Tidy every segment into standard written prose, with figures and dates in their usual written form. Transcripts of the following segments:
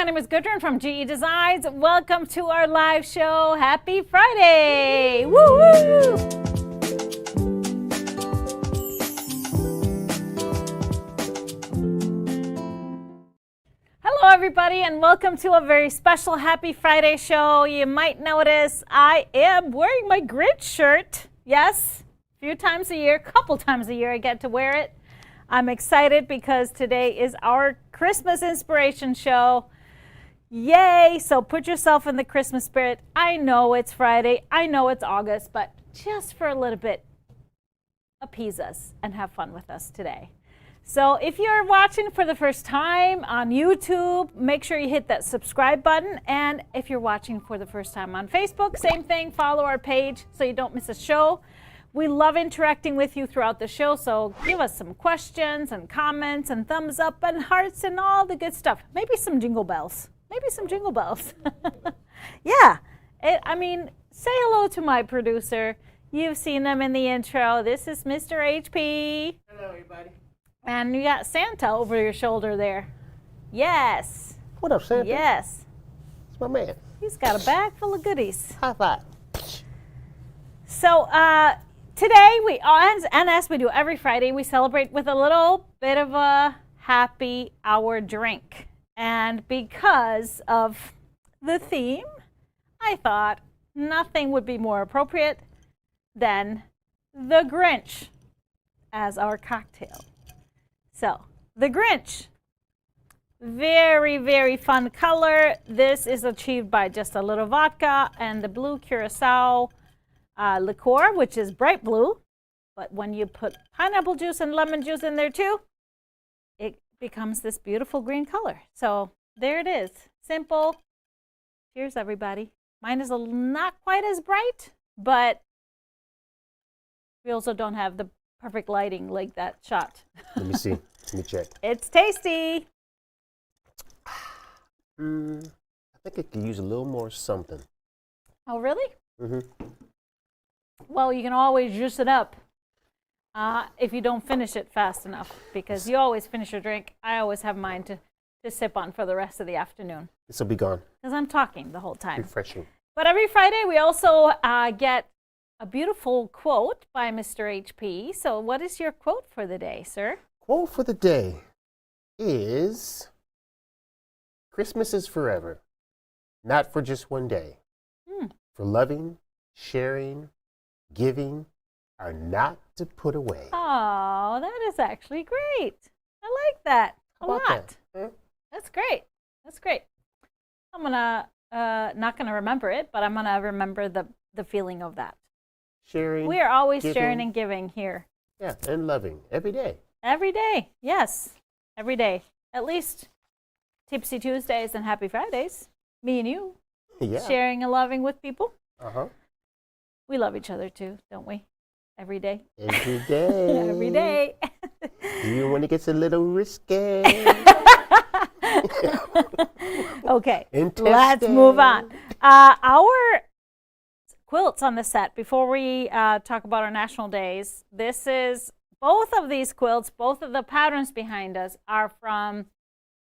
name is Gudrun from GE Designs. Welcome to our live show. Happy Friday! Woo woo! Hello everybody and welcome to a very special Happy Friday show. You might notice I am wearing my Grinch shirt. Yes, a few times a year, couple times a year I get to wear it. I'm excited because today is our Christmas inspiration show. Yay! So put yourself in the Christmas spirit. I know it's Friday, I know it's August, but just for a little bit, appease us and have fun with us today. So if you're watching for the first time on YouTube, make sure you hit that subscribe button. And if you're watching for the first time on Facebook, same thing, follow our page so you don't miss a show. We love interacting with you throughout the show, so give us some questions and comments and thumbs up and hearts and all the good stuff. Maybe some jingle bells. Maybe some jingle bells. Yeah, I mean, say hello to my producer. You've seen them in the intro. This is Mr. HP. Hello, everybody. And you got Santa over your shoulder there. Yes. What up, Santa? Yes. It's my man. He's got a bag full of goodies. High five. So today, and as we do every Friday, we celebrate with a little bit of a happy hour drink. And because of the theme, I thought nothing would be more appropriate than the Grinch as our cocktail. So, the Grinch, very, very fun color. This is achieved by just a little vodka and the blue curacao liqueur, which is bright blue. But when you put pineapple juice and lemon juice in there too, it becomes this beautiful green color. So, there it is. Simple. Cheers, everybody. Mine is not quite as bright, but we also don't have the perfect lighting like that shot. Let me see. Let me check. It's tasty. I think it could use a little more something. Oh, really? Mm-hmm. Well, you can always juice it up if you don't finish it fast enough, because you always finish your drink. I always have mine to sip on for the rest of the afternoon. This will be gone. Because I'm talking the whole time. Refreshing. But every Friday, we also get a beautiful quote by Mr. HP. So what is your quote for the day, sir? Quote for the day is, Christmas is forever, not for just one day. For loving, sharing, giving are not to put away. Oh, that is actually great. I like that a lot. That? Huh? That's great. That's great. I'm gonna not gonna remember it, but I'm gonna remember the feeling of that. Sharing. We are always giving, sharing and giving here. Yeah, and loving every day. Every day, yes, every day. At least Tipsy Tuesdays and Happy Fridays. Me and you, Yeah. sharing and loving with people. Uh-huh. We love each other too, don't we? Every day. Every day. Every day. Even when it gets a little risky. Okay, let's move on. Our quilts on the set, before we talk about our national days, this is both of these quilts, both of the patterns behind us are from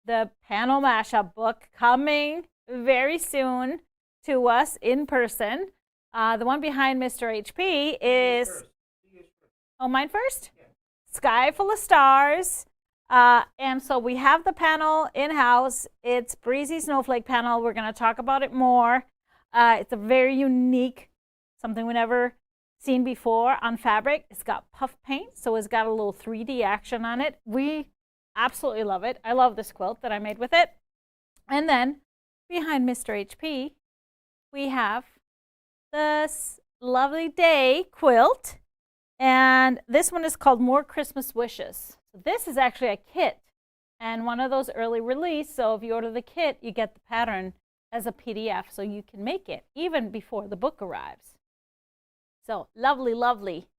the panel mashup book coming very soon to us in person. The one behind Mr. HP is, oh, mine first? Yeah. Sky Full of Stars. And so we have the panel in-house. It's Breezy Snowflake panel. We're going to talk about it more. It's a very unique, something we never seen before on fabric. It's got puff paint, so it's got a little 3D action on it. We absolutely love it. I love this quilt that I made with it. And then behind Mr. HP, we have this Lovely Day quilt. And this one is called More Christmas Wishes. So this is actually a kit and one of those early release. So if you order the kit, you get the pattern as a PDF so you can make it even before the book arrives. So lovely, lovely.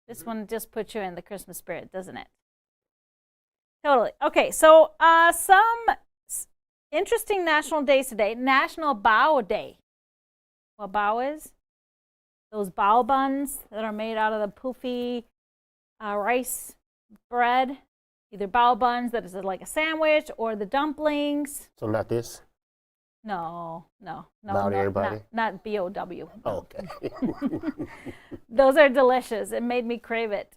This one just puts you in the Christmas spirit, doesn't it? Totally. Okay, so some interesting national days today. National Bao Day. What bao is? Those bao buns that are made out of the poofy rice bread. either bao buns that is like a sandwich or the dumplings. So not this? No. Loud everybody? Not BOW. Oh, okay. Those are delicious. It made me crave it.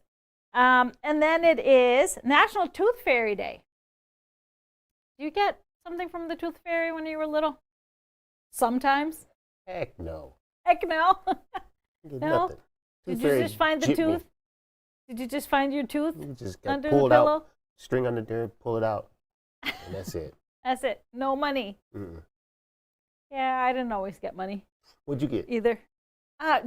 And then it is National Toothfairy Day. Do you get something from the Tooth Fairy when you were little? Sometimes. Heck no. Heck no. No. Nothing. Did you just find the tooth? Did you just find your tooth You just got under pulled the pillow? out, string under there, pull it out, and that's it. That's it. No money. Mm-mm. Yeah, I didn't always get money What'd you get? either.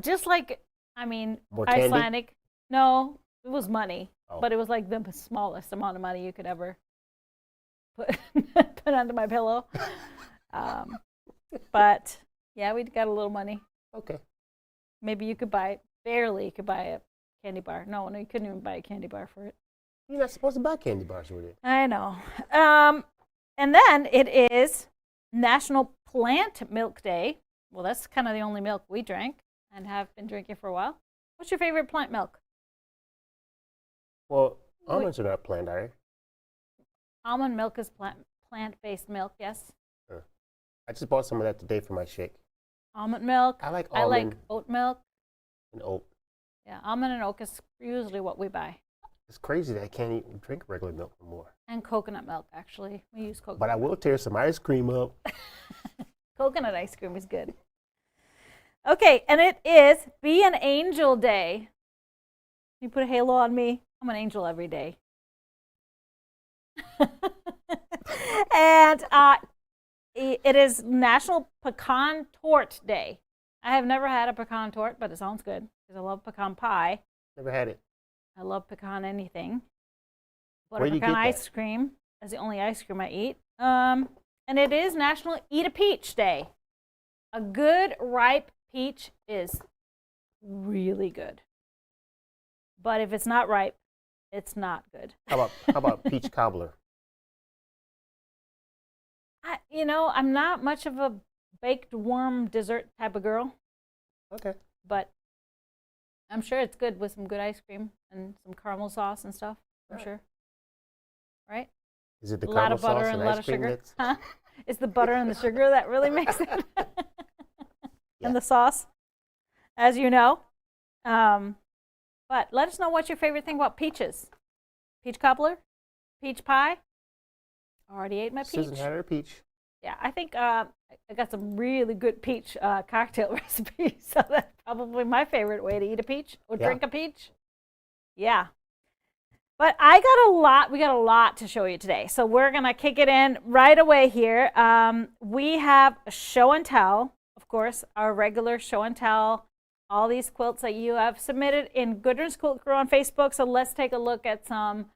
Just like, More candy? Icelandic. No, it was money, Oh. but it was like the smallest amount of money you could ever put under my pillow. But yeah, we got a little money. Okay. Maybe you could buy, barely could buy a candy bar. No, you couldn't even buy a candy bar for it. You're not supposed to buy candy bars with it. I know. And then it is National Plant Milk Day. Well, that's kind of the only milk we drank and have been drinking for a while. What's your favorite plant milk? Well, almonds are not plant, are they? Almond milk is plant-based milk, yes. I just bought some of that today for my shake. Almond milk. I like I almond like oat milk. and oat. Yeah, almond and oat is usually what we buy. It's crazy that I can't even drink regular milk anymore. And coconut milk, actually. We use coconut. But I will tear some ice cream up. Coconut ice cream is good. Okay, and it is Be an Angel Day. You put a halo on me. I'm an angel every day. And it is National Pecan Torte Day. I have never had a pecan torte, but it sounds good because I love pecan pie. Never had it. I love pecan anything. Butter Where do you pecan get ice that? cream. That's the only ice cream I eat. And it is National Eat a Peach Day. A good ripe peach is really good. But if it's not ripe, it's not good. How about peach cobbler? I'm not much of a baked worm dessert type of girl, Okay. but I'm sure it's good with some good ice cream and some caramel sauce and stuff. I'm sure. Right? Is it the A lot caramel of butter sauce and a and lot ice of cream sugar. mix? Huh? It's the butter and the sugar that really makes it. Yeah. And the sauce, as you know. But let us know what's your favorite thing about peaches. Peach cobbler? Peach pie? Already ate my peach. Susan had her peach. Yeah, I think I got some really good peach cocktail recipes. So that's probably my favorite way to eat a peach or drink a peach. Yeah. But we got a lot to show you today. So we're going to kick it in right away here. We have a show and tell, of course, our regular show and tell, all these quilts that you have submitted in Goodrun's Quilt Crew on Facebook. So let's take a look at some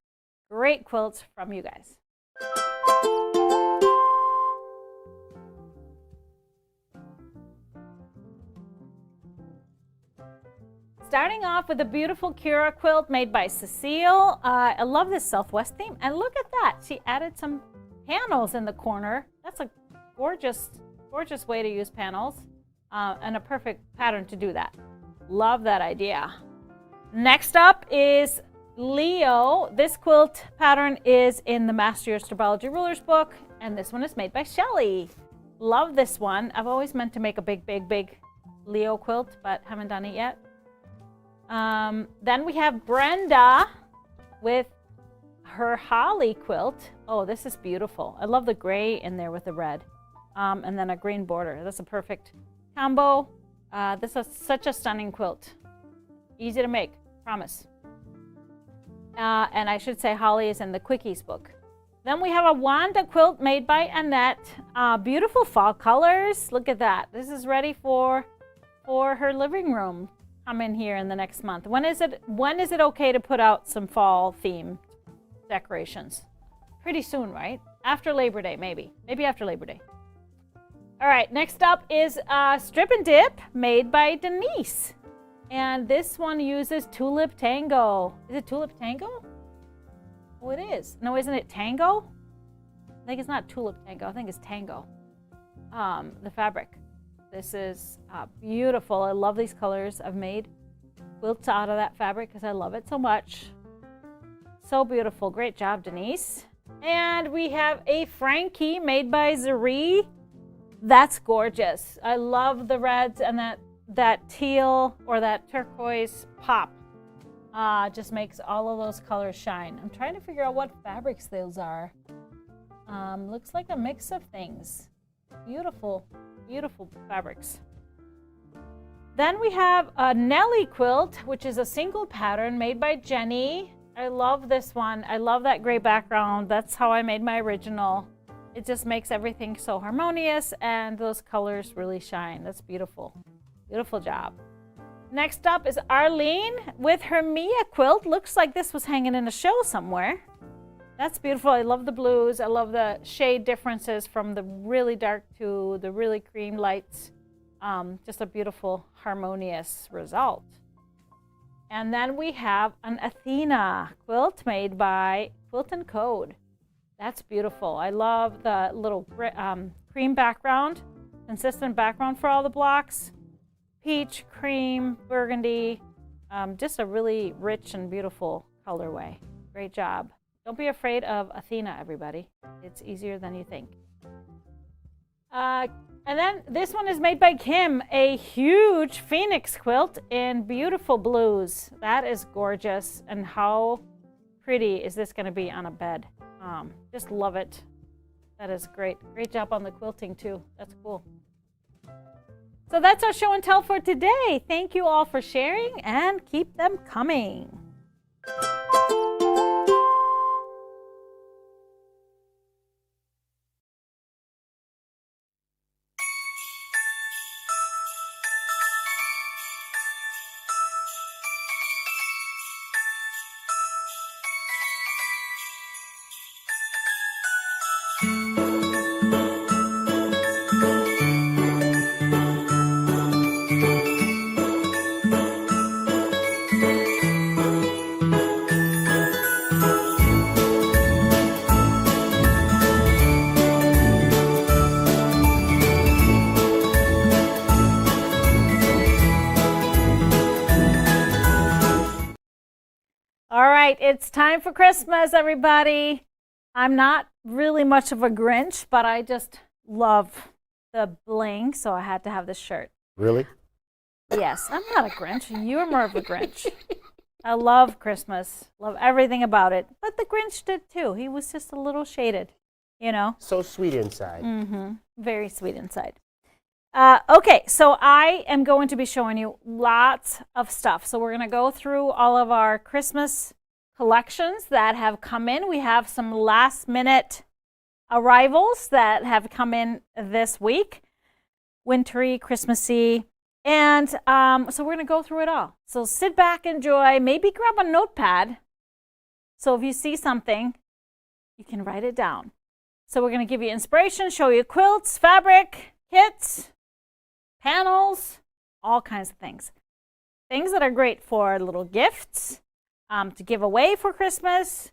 great quilts from you guys. Starting off with a beautiful Cura quilt made by Cecile. I love this Southwest theme. And look at that. She added some panels in the corner. That's a gorgeous, gorgeous way to use panels and a perfect pattern to do that. Love that idea. Next up is Leo. This quilt pattern is in the Master Your Stripology Rulers book. And this one is made by Shelly. Love this one. I've always meant to make a big, big, big Leo quilt, but haven't done it yet. Then we have Brenda with her holly quilt. Oh, this is beautiful. I love the gray in there with the red. And then a green border. That's a perfect combo. This is such a stunning quilt. Easy to make, promise. And I should say holly is in the Quickies book. Then we have a Wanda quilt made by Annette. Beautiful fall colors. Look at that. This is ready for her living room. Come in here in the next month. When is it okay to put out some fall theme decorations? Pretty soon, right? After Labor Day, maybe after Labor Day. All right, next up is Strip and Dip made by Denise. And this one uses Tulip Tango. Is it Tulip Tango? Oh, it is. No, isn't it Tango? I think it's not Tulip Tango. I think it's Tango. The fabric. This is beautiful. I love these colors. I've made quilts out of that fabric because I love it so much. So beautiful. Great job, Denise. And we have a Frankie made by Zari. That's gorgeous. I love the reds and that teal or that turquoise pop. Just makes all of those colors shine. I'm trying to figure out what fabrics those are. Looks like a mix of things. Beautiful, beautiful fabrics. Then we have a Nelly quilt, which is a single pattern made by Jenny. I love this one. I love that gray background. That's how I made my original. It just makes everything so harmonious and those colors really shine. That's beautiful. Beautiful job. Next up is Arlene with her Mia quilt. Looks like this was hanging in a show somewhere. That's beautiful. I love the blues. I love the shade differences from the really dark to the really cream lights. Just a beautiful, harmonious result. And then we have an Athena quilt made by Quilt and Code. That's beautiful. I love the little cream background, consistent background for all the blocks. Peach, cream, burgundy, just a really rich and beautiful colorway. Great job. Don't be afraid of Athena, everybody. It's easier than you think. And then this one is made by Kim, a huge phoenix quilt in beautiful blues. That is gorgeous. And how pretty is this going to be on a bed? Just love it. That is great. Great job on the quilting too. That's cool. So that's our show and tell for today. Thank you all for sharing and keep them coming. All right, it's time for Christmas, everybody. I'm not really much of a Grinch, but I just love the bling, so I had to have this shirt. Really? Yes, I'm not a Grinch. You're more of a Grinch. I love Christmas, love everything about it. But the Grinch did too. He was just a little shaded, you know. So sweet inside. Mm-hmm. Very sweet inside. Okay, so I am going to be showing you lots of stuff. So we're going to go through all of our Christmas collections that have come in. We have some last minute arrivals that have come in this week. Wintry, Christmassy. And so we're going to go through it all. So sit back, enjoy, maybe grab a notepad. So if you see something, you can write it down. So we're going to give you inspiration, show you quilts, fabric, kits, panels, all kinds of things. Things that are great for little gifts, to give away for Christmas,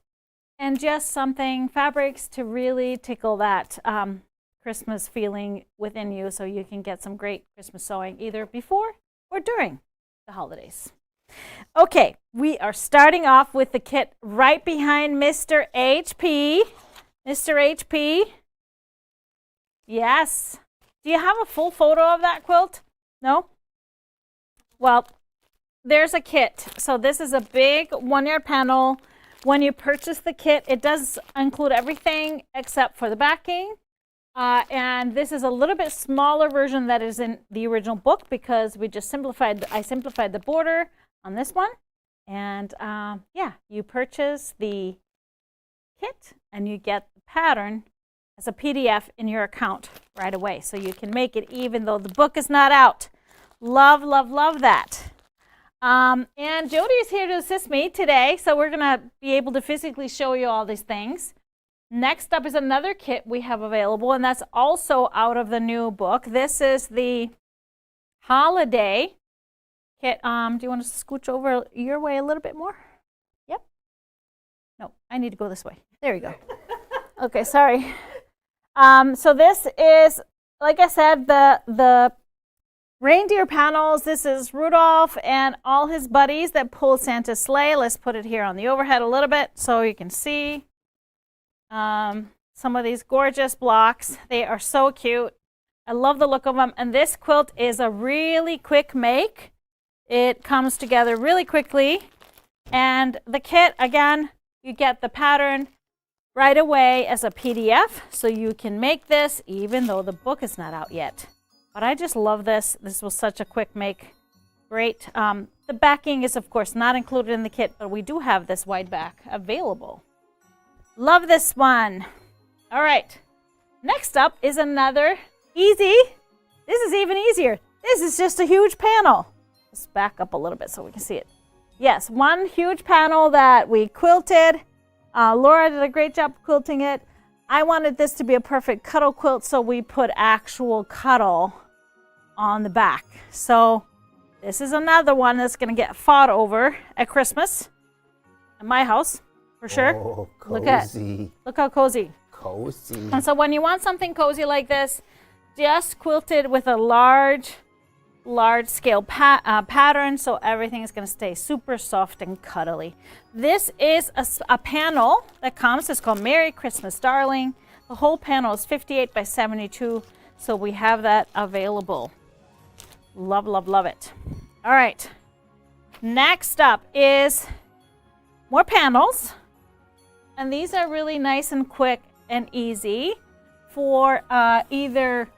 and just something, fabrics to really tickle that Christmas feeling within you so you can get some great Christmas sewing either before or during the holidays. Okay, we are starting off with the kit right behind Mr. HP. Mr. HP. Yes. Do you have a full photo of that quilt? No? Well, there's a kit. So this is a big 1-yard panel. When you purchase the kit, it does include everything except for the backing. And this is a little bit smaller version that is in the original book because we just I simplified the border on this one. And yeah, you purchase the kit and you get the pattern as a PDF in your account right away. So you can make it even though the book is not out. Love, love, love that. And Jody is here to assist me today. So we're going to be able to physically show you all these things. Next up is another kit we have available, and that's also out of the new book. This is the holiday kit. Do you want to scooch over your way a little bit more? Yep. No, I need to go this way. There you go. Okay, sorry. So this is, like I said, the Reindeer panels. This is Rudolph and all his buddies that pull Santa's sleigh. Let's put it here on the overhead a little bit so you can see some of these gorgeous blocks. They are so cute. I love the look of them. And this quilt is a really quick make. It comes together really quickly. And the kit, again, you get the pattern right away as a PDF. So you can make this even though the book is not out yet. But I just love this. This was such a quick make. Great. The backing is, of course, not included in the kit, but we do have this wide back available. Love this one. All right. Next up is another easy. This is even easier. This is just a huge panel. Let's back up a little bit so we can see it. Yes, one huge panel that we quilted. Laura did a great job quilting it. I wanted this to be a perfect cuddle quilt, so we put actual cuddle on the back. So this is another one that's going to get fought over at Christmas at my house, for sure. Oh, cozy. Look how cozy. Cozy. And so when you want something cozy like this, just quilt it with a large scale pattern, so everything is going to stay super soft and cuddly. This is a panel that comes. It's called Merry Christmas, Darling. The whole panel is 58 by 72, so we have that available. Love, love, love it. All right. Next up is more panels, and these are really nice and quick and easy for either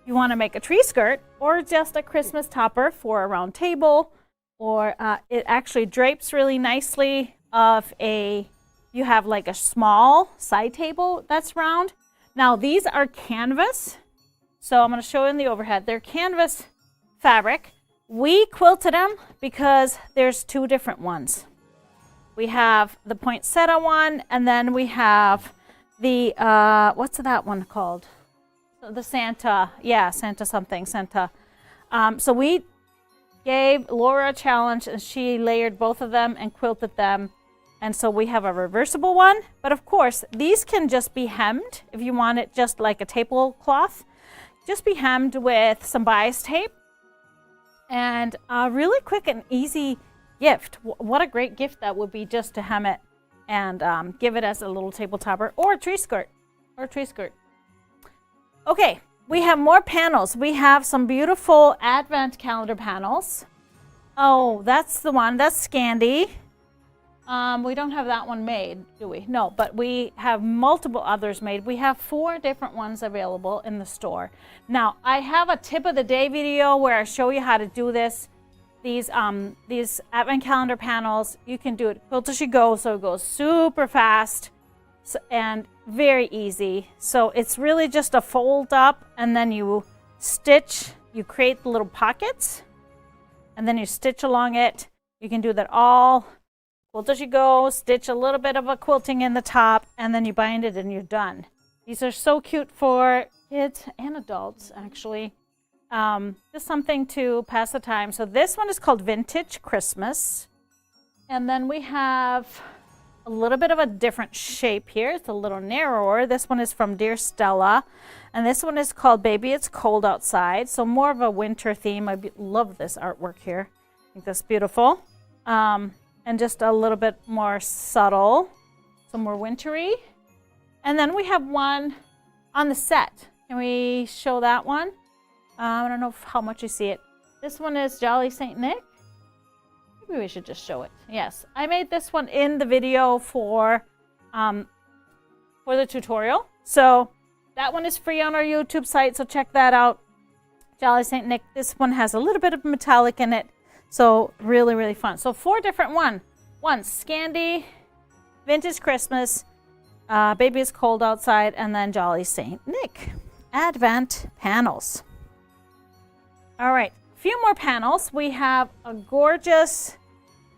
you want to make a tree skirt or just a Christmas topper for a round table, or it actually drapes really nicely of you have like a small side table that's round. Now these are canvas, so I'm going to show you in the overhead. They're canvas fabric. We quilted them because there's two different ones. We have the poinsettia one, and then we have the what's that one called? The Santa, yeah, Santa something, Santa. So we gave Laura a challenge, and she layered both of them and quilted them. And so we have a reversible one. But of course, these can just be hemmed if you want it just like a tablecloth. Just be hemmed with some bias tape. And a really quick and easy gift. What a great gift that would be, just to hem it and give it as a little table topper or a tree skirt. Okay, we have more panels. We have some beautiful advent calendar panels. Oh, that's the one. That's Scandi. We don't have that one made, do we? No, but we have multiple others made. We have 4 different ones available in the store. Now, I have a tip of the day video where I show you how to do this. These advent calendar panels, you can do it quilt as you go, so it goes super fast and very easy. So it's really just a fold up, and then you stitch, you create the little pockets, and then you stitch along it. You can do that all quilt as you go, stitch a little bit of a quilting in the top, and then you bind it and you're done. These are so cute for kids and adults, actually. Just something to pass the time. So this one is called Vintage Christmas. And then we have a little bit of a different shape here. It's a little narrower. This one is from Dear Stella. And this one is called Baby It's Cold Outside. So more of a winter theme. I love this artwork here. I think that's beautiful. And just a little bit more subtle. So more wintry. And then we have one on the set. Can we show that one? I don't know how much you see it. This one is Jolly St. Nick. Maybe we should just show it. Yes, I made this one in the video for the tutorial. So that one is free on our YouTube site, so check that out. Jolly St. Nick. This one has a little bit of metallic in it, so really, really fun. So 4 different ones. Scandi, Vintage Christmas, Baby It's Cold Outside, and then Jolly St. Nick. Advent panels. All right, a few more panels. We have a gorgeous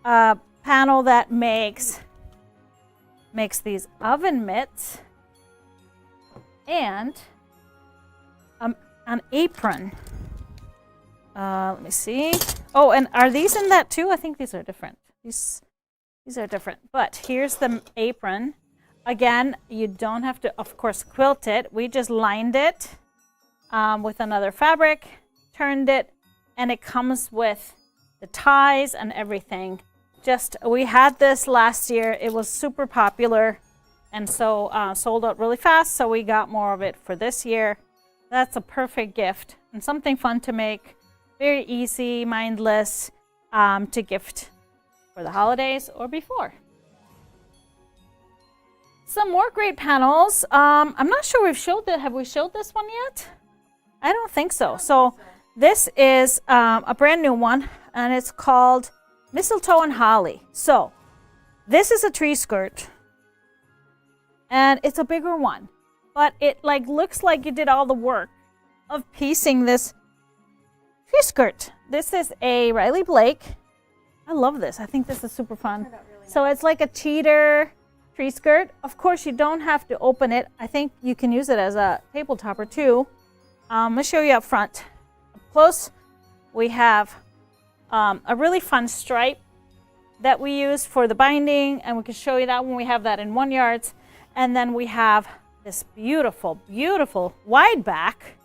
panel that makes these oven mitts and an apron. Let me see. Oh, and are these in that too? I think these are different. These are different. But here's the apron. Again, you don't have to, of course, quilt it. We just lined it with another fabric, turned it, and it comes with the ties and everything. We had this last year. It was super popular, and so sold out really fast, so we got more of it for this year. That's a perfect gift and something fun to make. Very easy, mindless, to gift for the holidays or before. Some more great panels. I'm not sure have we showed this one yet? I don't think so. So this is a brand new one, and it's called Mistletoe and Holly. So this is a tree skirt, and it's a bigger one, but it like looks like you did all the work of piecing this tree skirt. This is a Riley Blake. I love this. I think this is super fun. Really nice. So it's like a cheater tree skirt. Of course, you don't have to open it. I think you can use it as a table topper too. I'm gonna show you up front. Up close, we have a really fun stripe that we use for the binding, and we can show you that when we have that in 1 yard. And then we have this beautiful, beautiful wide back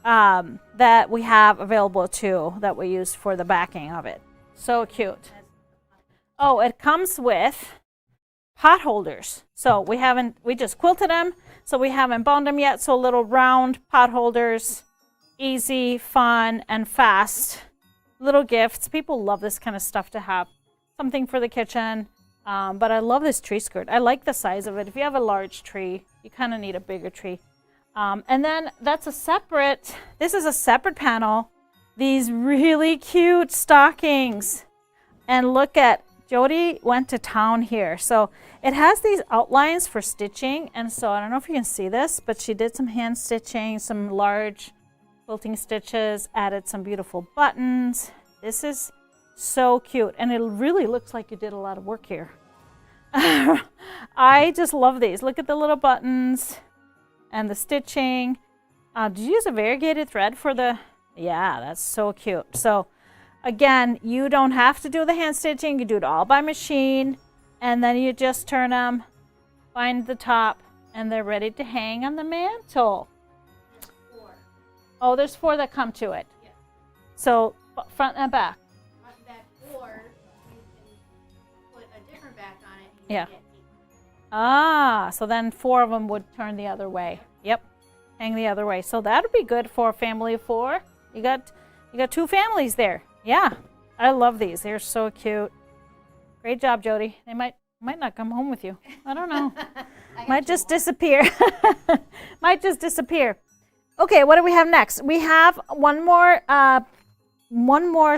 that we have available too, that we use for the backing of it. So cute. Oh, it comes with pot holders. So we just quilted them, so we haven't bound them yet. So little round pot holders, easy, fun, and fast. Little gifts. People love this kind of stuff to have. Something for the kitchen. But I love this tree skirt. I like the size of it. If you have a large tree, you kind of need a bigger tree. And then this is a separate panel. These really cute stockings. And look at, Jody went to town here. So it has these outlines for stitching. And so I don't know if you can see this, but she did some hand stitching, some large quilting stitches, added some beautiful buttons. This is so cute. And it really looks like you did a lot of work here. I just love these. Look at the little buttons and the stitching. Did you use a variegated thread for the... Yeah, that's so cute. So again, you don't have to do the hand stitching. You do it all by machine, and then you just turn them, bind the top, and they're ready to hang on the mantle. There's 4. Oh, there's 4 that come to it. Yeah. So front and back. Front and back, or you can put a different back on it. And Yeah. get 8. Ah, so then 4 of them would turn the other way. Yep, hang the other way. So that would be good for a family of 4. You got 2 families there. Yeah, I love these. They're so cute. Great job, Jody. They might not come home with you. I don't know. Might just disappear. Might just disappear. Okay, what do we have next? We have one more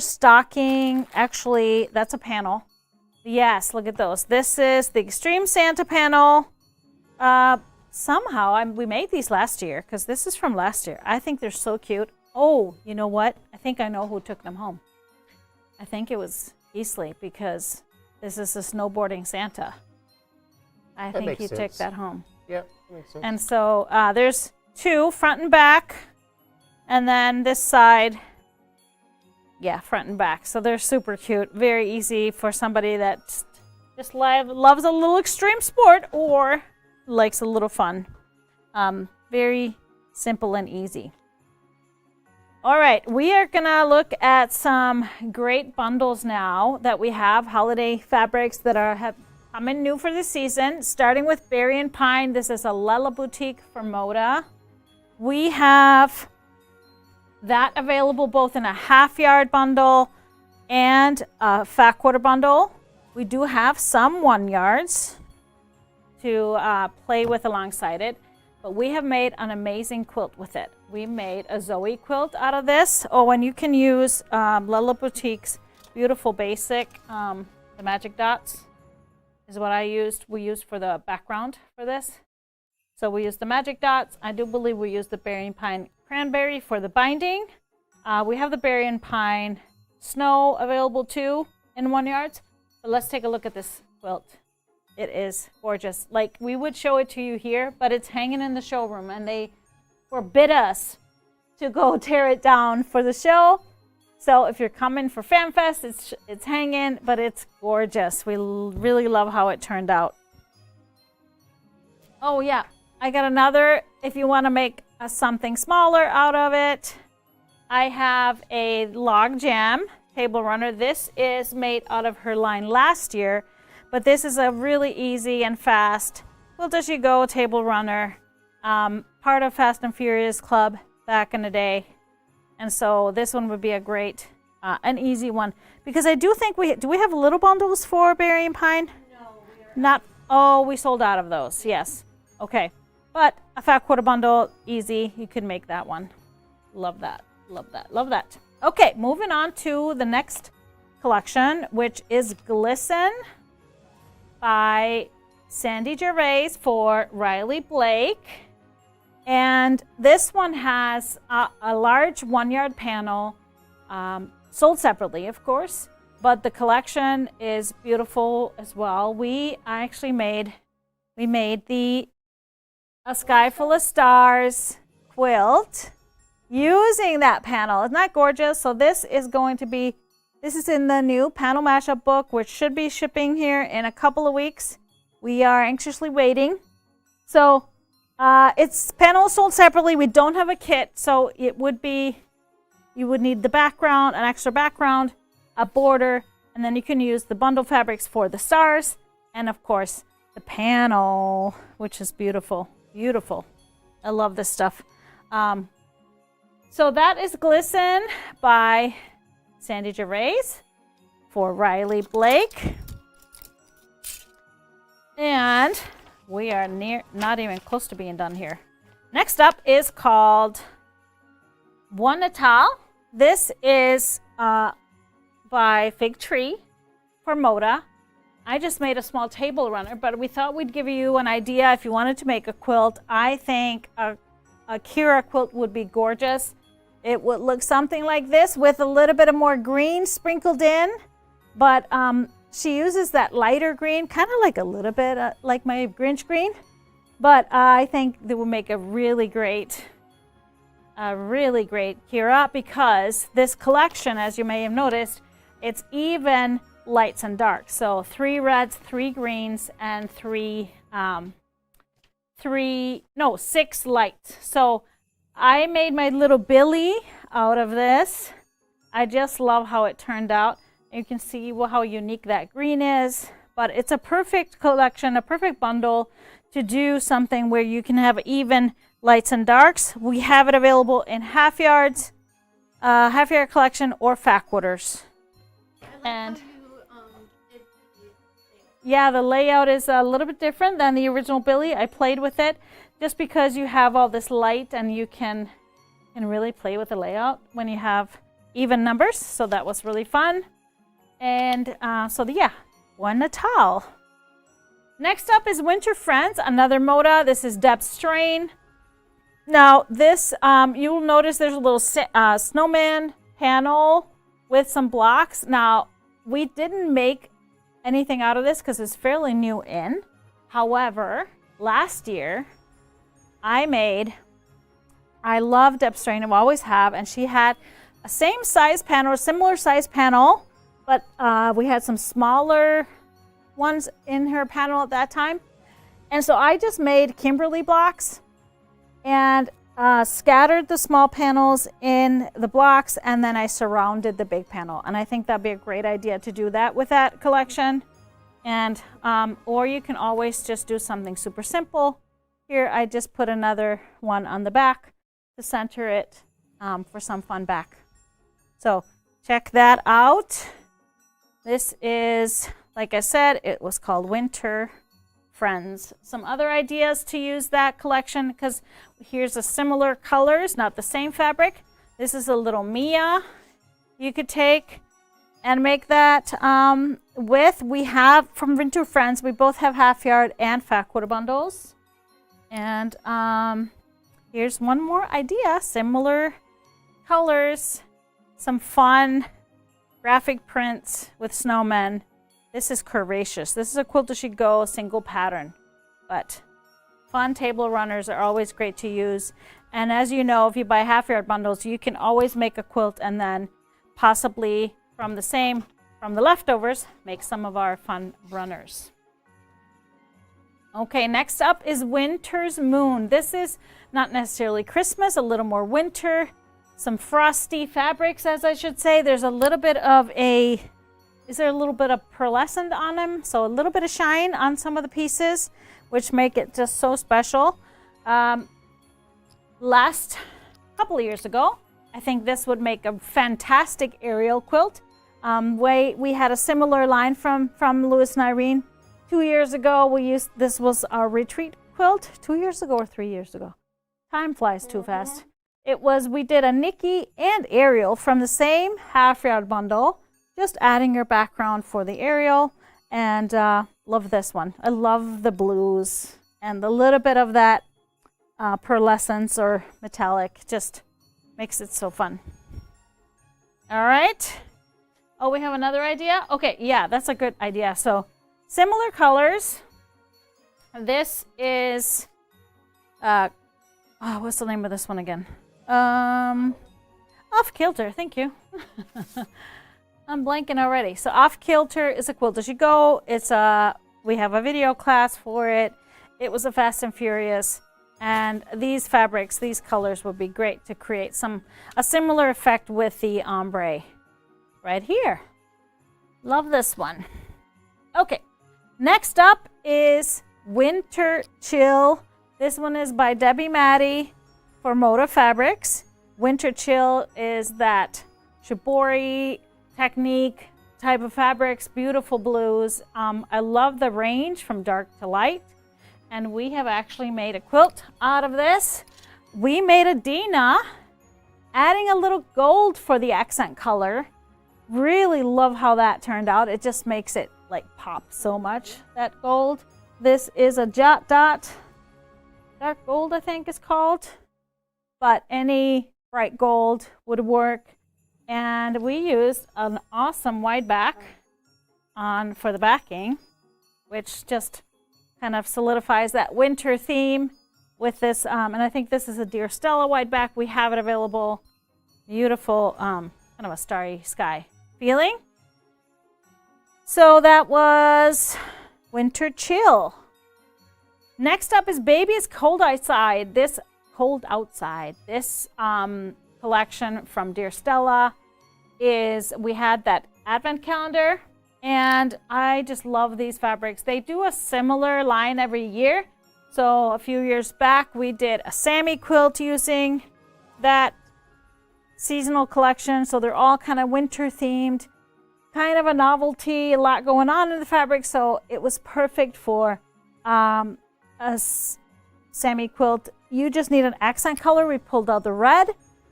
stocking. Actually, that's a panel. Yes, look at those. This is the Extreme Santa panel. Somehow we made these last year, because this is from last year. I think they're so cute. Oh, you know what? I think I know who took them home. I think it was GEasy, because this is a snowboarding Santa. I think he took that home. Yeah, that makes sense. And so there's 2, front and back, and then this side, yeah, front and back. So they're super cute. Very easy for somebody that just loves a little extreme sport or likes a little fun. Very simple and easy. All right, we are gonna look at some great bundles now that we have, holiday fabrics that have come in new for the season, starting with Berry and Pine. This is a Lella Boutique for Moda. We have that available both in a half-yard bundle and a fat quarter bundle. We do have some 1 yards to play with alongside it, but we have made an amazing quilt with it. We made a Zoe quilt out of this. Oh, and you can use Lella Boutique's beautiful basic, the magic dots is what we used for the background for this. So we used the magic dots. I do believe we used the Berry and Pine Cranberry for the binding. We have the Berry and Pine Snow available too in 1 yard. But let's take a look at this quilt. It is gorgeous. Like, we would show it to you here, but it's hanging in the showroom, and they forbid us to go tear it down for the show. So if you're coming for Famfest, it's hanging, but it's gorgeous. We really love how it turned out. Oh yeah, I got another, if you want to make something smaller out of it. I have a log jam table runner. This is made out of her line last year, but this is a really easy and fast quilt as you go table runner, part of Fast and Furious Club back in the day. And so this one would be a great, an easy one, because I do think we have little bundles for berry and pine? No, we are Not, oh, we sold out of those, yes. Okay, but a fat quarter bundle, easy, you could make that one. Love that, love that, love that. Okay, moving on to the next collection, which is Glisten by Sandy Gervais for Riley Blake. And this one has a large 1-yard panel, sold separately, of course, but the collection is beautiful as well. We actually made A Sky Full of Stars quilt using that panel. Isn't that gorgeous? So this is in the new panel mashup book, which should be shipping here in a couple of weeks. We are anxiously waiting. So it's panels sold separately. We don't have a kit, so it would be, you would need the background, an extra background, a border, and then you can use the bundle fabrics for the stars, and of course the panel, which is beautiful, beautiful. I love this stuff. So that is Glisten by Sandy Gervais for Riley Blake. And we are not even close to being done here. Next up is called One Natal. This is by Fig Tree for Moda. I just made a small table runner, but we thought we'd give you an idea if you wanted to make a quilt. I think a Kira quilt would be gorgeous. It would look something like this with a little bit of more green sprinkled in, but she uses that lighter green, kind of like a little bit like my Grinch green, but I think they will make a really great Kira, because this collection, as you may have noticed, it's even lights and darks. So 3 reds, 3 greens, and 6 lights. So I made my little Billy out of this. I just love how it turned out. You can see how unique that green is, but it's a perfect collection, a perfect bundle to do something where you can have even lights and darks. We have it available in half yards, half yard collection, or fat quarters. And yeah, the layout is a little bit different than the original Billy. I played with it just because you have all this light and you can really play with the layout when you have even numbers. So that was really fun. And yeah, One Natal. Next up is Winter Friends, another Moda. This is Depth Strain. Now this, you'll notice there's a little snowman panel with some blocks. Now we didn't make anything out of this because it's fairly new in. However, last year I love Depth Strain, I always have, and she had a same size panel, similar size panel, but we had some smaller ones in her panel at that time. And so I just made Kimberly blocks and scattered the small panels in the blocks, and then I surrounded the big panel. And I think that'd be a great idea to do that with that collection. And or you can always just do something super simple. Here I just put another one on the back to center it for some fun back. So check that out. This is, like I said, it was called Winter Friends. Some other ideas to use that collection, because here's a similar colors, not the same fabric. This is a little Mia you could take and make that with. We have from Winter Friends, we both have half yard and fat quarter bundles. And here's one more idea, similar colors, some fun graphic prints with snowmen. This is Curvaceous. This is a Quilt As You Go single pattern, but fun table runners are always great to use. And as you know, if you buy half yard bundles, you can always make a quilt and then possibly from the leftovers, make some of our fun runners. Okay, next up is Winter's Moon. This is not necessarily Christmas, a little more winter. some frosty fabrics, as I should say. There's a little bit of is there a little bit of pearlescent on them? So a little bit of shine on some of the pieces, which make it just so special. Last couple of years ago, I think this would make a fantastic aerial quilt. We had a similar line from Louis and Irene. 2 years ago, this was our retreat quilt. 2 years ago or 3 years ago? Time flies too fast. We did a Nikki and Ariel from the same half-yard bundle, just adding your background for the Ariel, and love this one. I love the blues and the little bit of that pearlescence or metallic, just makes it so fun. All right. Oh, we have another idea? Okay, yeah, that's a good idea. So similar colors. This is, what's the name of this one again? Off Kilter, thank you. I'm blanking already. So Off Kilter is a quilt as you go. We have a video class for it. It was a Fast and Furious. And these fabrics, these colors would be great to create a similar effect with the ombre right here. Love this one. Okay, next up is Winter Chill. This one is by Debbie Maddie for Moda Fabrics. Winter Chill is that shibori technique type of fabrics, beautiful blues. I love the range from dark to light. And we have actually made a quilt out of this. We made a Dina, adding a little gold for the accent color. Really love how that turned out. It just makes it like pop so much, that gold. This is a Jot Dot, dark gold I think is called, but any bright gold would work. And we used an awesome wide back for the backing, which just kind of solidifies that winter theme with this, and I think this is a Dear Stella wide back. We have it available. Beautiful, kind of a starry sky feeling. So that was Winter Chill. Next up is Baby It's Cold Outside. This collection from Dear Stella we had that advent calendar. And I just love these fabrics. They do a similar line every year. So a few years back, we did a Sammy quilt using that seasonal collection. So they're all kind of winter themed, kind of a novelty, a lot going on in the fabric. So it was perfect for a Sammy quilt. You just need an accent color. We pulled out the red.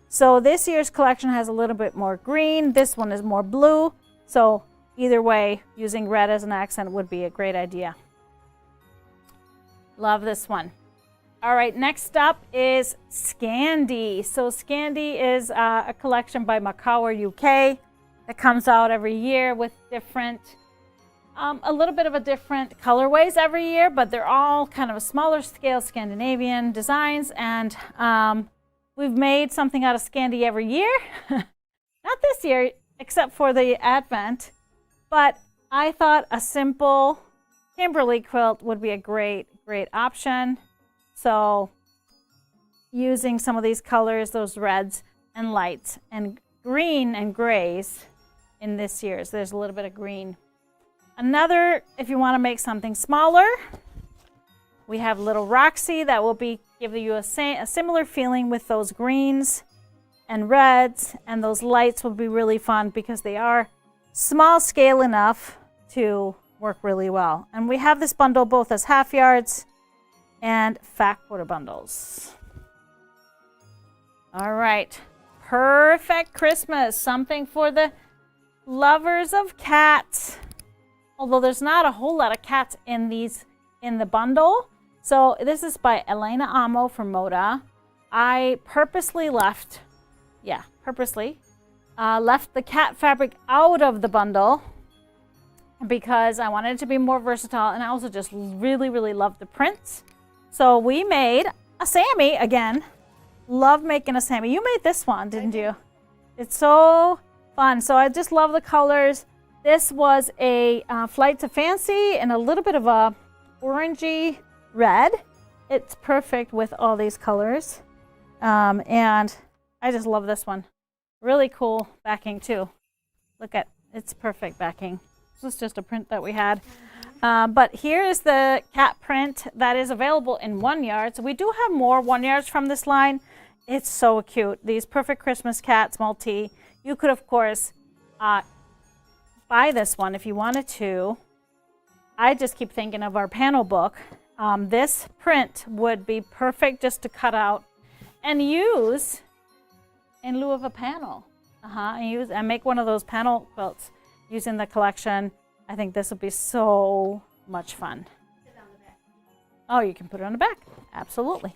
So this year's collection has a little bit more green. This one is more blue. So either way, using red as an accent would be a great idea. Love this one. All right, next up is Scandi. So Scandi is a collection by Macawer UK that comes out every year with different, a little bit of a different colorways every year, but they're all kind of a smaller scale Scandinavian designs. And we've made something out of Scandi every year. Not this year, except for the Advent. But I thought a simple Kimberly quilt would be a great option. So using some of these colors, those reds and lights and green and grays in this year's. There's a little bit of green. Another, if you want to make something smaller, we have Little Roxy that will give you a similar feeling with those greens and reds, and those lights will be really fun because they are small scale enough to work really well. And we have this bundle both as half yards and fat quarter bundles. All right, perfect Christmas, something for the lovers of cats. Although there's not a whole lot of cats in the bundle. So this is by Elena Amo from Moda. I purposely left the cat fabric out of the bundle because I wanted it to be more versatile, and I also just really love the prints. So we made a Sammy again. Love making a Sammy. You made this one, didn't you? It's so fun. So I just love the colors. This was a Flight to Fancy and a little bit of a orangey red. It's perfect with all these colors. And I just love this one. Really cool backing too. Look at, it's perfect backing. This is just a print that we had. But here is the cat print that is available in 1 yard. So we do have more 1 yards from this line. It's so cute. These perfect Christmas cats, multi. You could, of course, buy this one if you wanted to. I just keep thinking of our panel book. This print would be perfect just to cut out and use in lieu of a panel. And make one of those panel quilts using the collection. I think this would be so much fun. Oh, you can put it on the back. Absolutely.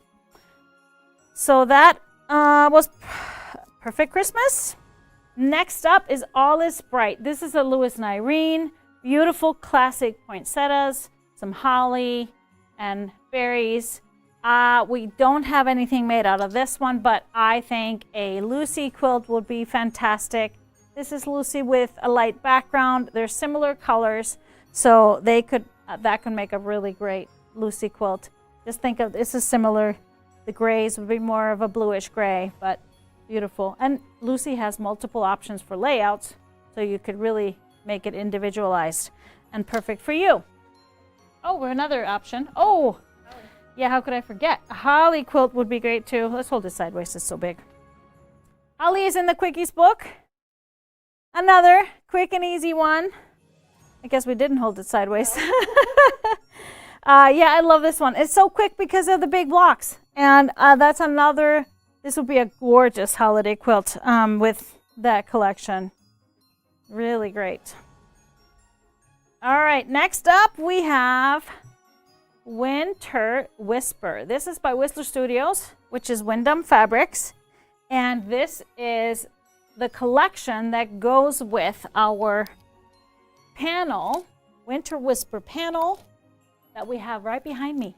So that was Perfect Christmas. Next up is All Is Bright. This is a Lewis and Irene. Beautiful classic poinsettias, some holly and berries. We don't have anything made out of this one, but I think a Lucy quilt would be fantastic. This is Lucy with a light background. They're similar colors, so they could that could make a really great Lucy quilt. Just think of this is similar. The grays would be more of a bluish gray, but beautiful. And Lucy has multiple options for layouts, so you could really make it individualized and perfect for you. Oh, another option. Oh, yeah, how could I forget? A holly quilt would be great too. Let's hold it sideways, it's so big. Holly is in the Quickies book. Another quick and easy one. I guess we didn't hold it sideways. Yeah, I love this one. It's so quick because of the big blocks. And that's another, this would be a gorgeous holiday quilt with that collection. Really great. All right, next up we have Winter Whisper. This is by Whistler Studios, which is Wyndham Fabrics. And this is the collection that goes with our panel, Winter Whisper panel that we have right behind me.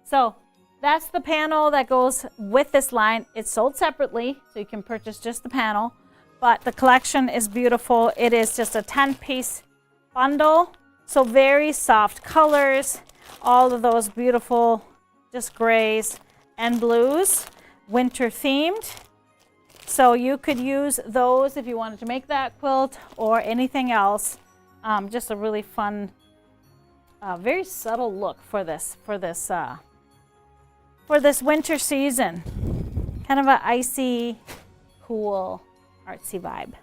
So that's the panel that goes with this line. It's sold separately, so you can purchase just the panel, but the collection is beautiful. It is just a 10-piece bundle, so very soft colors, all of those beautiful just grays and blues, winter themed. So you could use those if you wanted to make that quilt or anything else. Just a really fun, very subtle look for this winter season. Kind of an icy, cool, artsy vibe.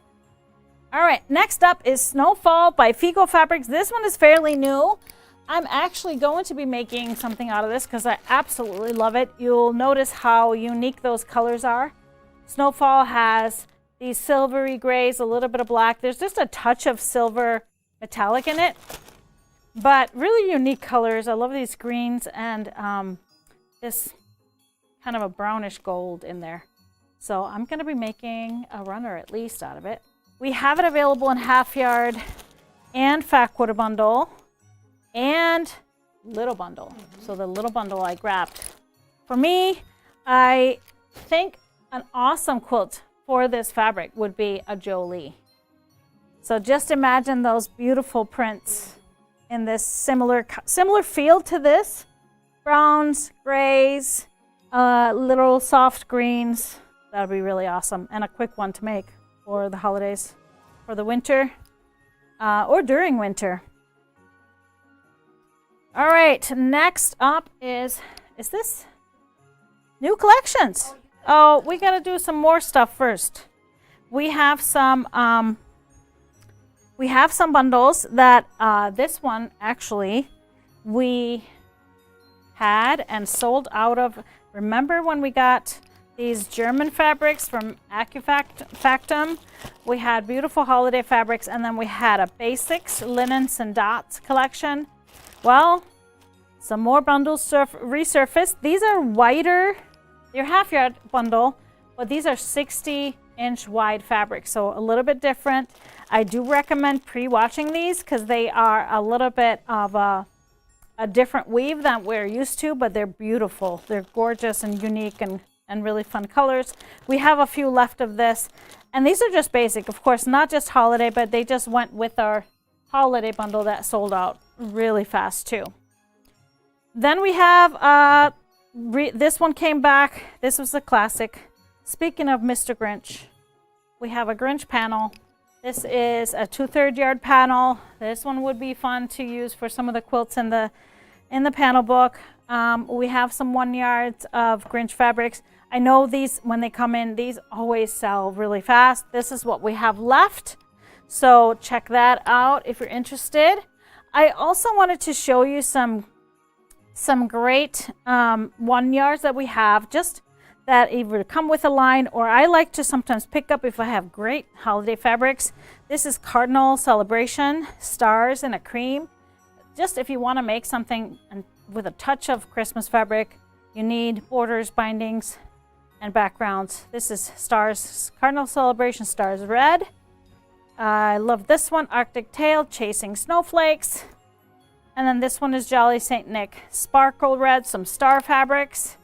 All right, next up is Snowfall by Fico Fabrics. This one is fairly new. I'm actually going to be making something out of this because I absolutely love it. You'll notice how unique those colors are. Snowfall has these silvery grays, a little bit of black. There's just a touch of silver metallic in it, but really unique colors. I love these greens and this kind of a brownish gold in there. So I'm going to be making a runner at least out of it. We have it available in half yard and fat quarter bundle and little bundle. So the little bundle I grabbed. For me, I think an awesome quilt for this fabric would be a Jolie. So just imagine those beautiful prints in this similar feel to this. Browns, grays, little soft greens. That would be really awesome. And a quick one to make for the holidays, for the winter, or during winter. All right, next up is this new collections? Oh, we got to do some more stuff first. We have some bundles that this one actually we had and sold out of. Remember when we got these German fabrics from Factum? We had beautiful holiday fabrics, and then we had a basics linens and dots collection. Well, some more bundles resurfaced. These are wider. They're half yard bundle, but these are 60-inch wide fabrics, so a little bit different. I do recommend pre-watching these because they are a little bit of a different weave than we're used to, but they're beautiful. They're gorgeous and unique and really fun colors. We have a few left of this, and these are just basic, of course, not just holiday, but they just went with our holiday bundle that sold out really fast too. Then we have this one came back. This was a classic. speaking of Mr. Grinch, we have a Grinch panel. This is a 2/3 yard panel. This one would be fun to use for some of the quilts in the panel book. We have some 1 yards of Grinch fabrics. I know these, when they come in, these always sell really fast. This is what we have left. So check that out if you're interested. I also wanted to show you some great 1 yards that we have, just that either come with a line, or I like to sometimes pick up if I have great holiday fabrics. This is Cardinal Celebration Stars in a cream. Just if you want to make something with a touch of Christmas fabric, you need borders, bindings, and backgrounds. This is Stars, Cardinal Celebration Stars Red. I love this one, Arctic Tail, Chasing Snowflakes. And then this one is Jolly St. Nick, Sparkle Red, some star fabrics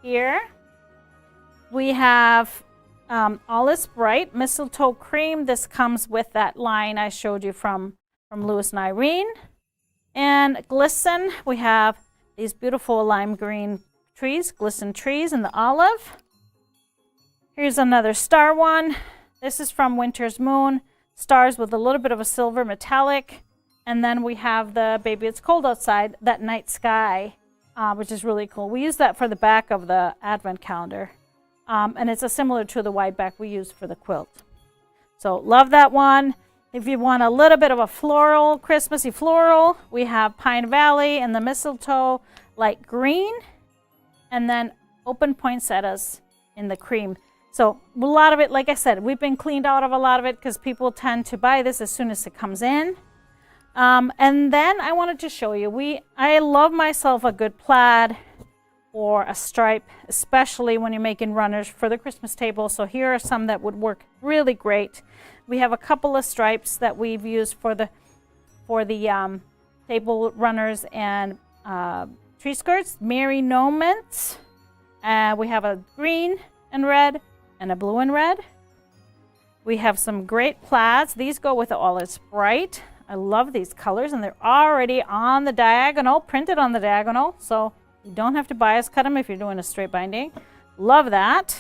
here. We have All Is Bright, Mistletoe Cream. This comes with that line I showed you from Lewis and Irene. And Glisten, we have these beautiful lime green trees, Glisten trees in the olive. Here's another star one. This is from Winter's Moon, stars with a little bit of a silver metallic. And then we have the Baby It's Cold Outside, that night sky, which is really cool. We use that for the back of the advent calendar. And it's similar to the wide back we use for the quilt. So love that one. If you want a little bit of a floral, Christmassy floral, we have Pine Valley and the mistletoe light green, and then open poinsettias in the cream. So a lot of it, like I said, we've been cleaned out of a lot of it because people tend to buy this as soon as it comes in. And then I wanted to show you, I love myself a good plaid or a stripe, especially when you're making runners for the Christmas table. So here are some that would work really great. We have a couple of stripes that we've used for the table runners and tree skirts. Merry Noments. We have a green and red and a blue and red. We have some great plaids. These go with the All Is Bright. I love these colors, and they're already on the diagonal, printed on the diagonal, so you don't have to bias cut them if you're doing a straight binding. Love that.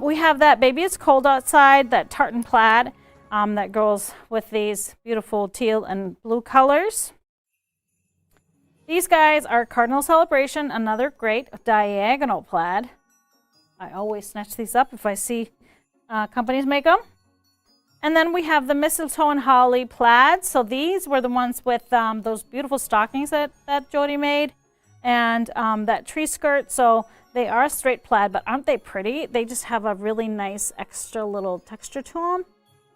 We have that Baby It's Cold Outside, that tartan plaid that goes with these beautiful teal and blue colors. These guys are Cardinal Celebration, another great diagonal plaid. I always snatch these up if I see companies make them. And then we have the Mistletoe and Holly plaid. So these were the ones with those beautiful stockings that Jody made, and that tree skirt. So they are a straight plaid, but aren't they pretty? They just have a really nice extra little texture to